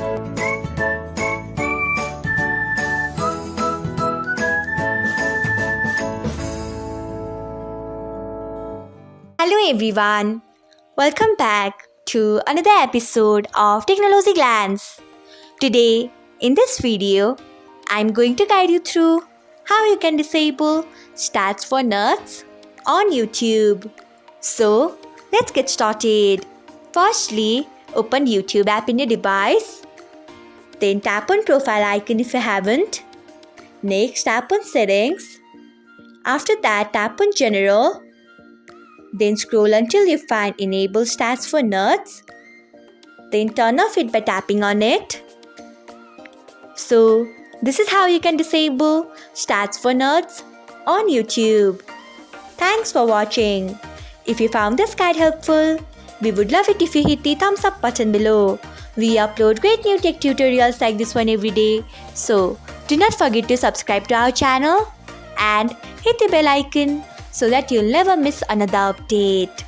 Hello everyone, welcome back to another episode of Technologyglance. Today, in this video, I'm going to guide you through how you can disable stats for nerds on YouTube. So, let's get started. Firstly, open YouTube app in your device. Then tap on profile icon if you haven't. Next, tap on settings. After that, tap on general. Then scroll until you find Enable Stats for Nerds. Then turn off it by tapping on it. So, this is how you can disable Stats for Nerds on YouTube. Thanks for watching. If you found this guide helpful, we would love it if you hit the thumbs up button below. We upload great new tech tutorials like this one every day. So, do not forget to subscribe to our channel and hit the bell icon so that you'll never miss another update.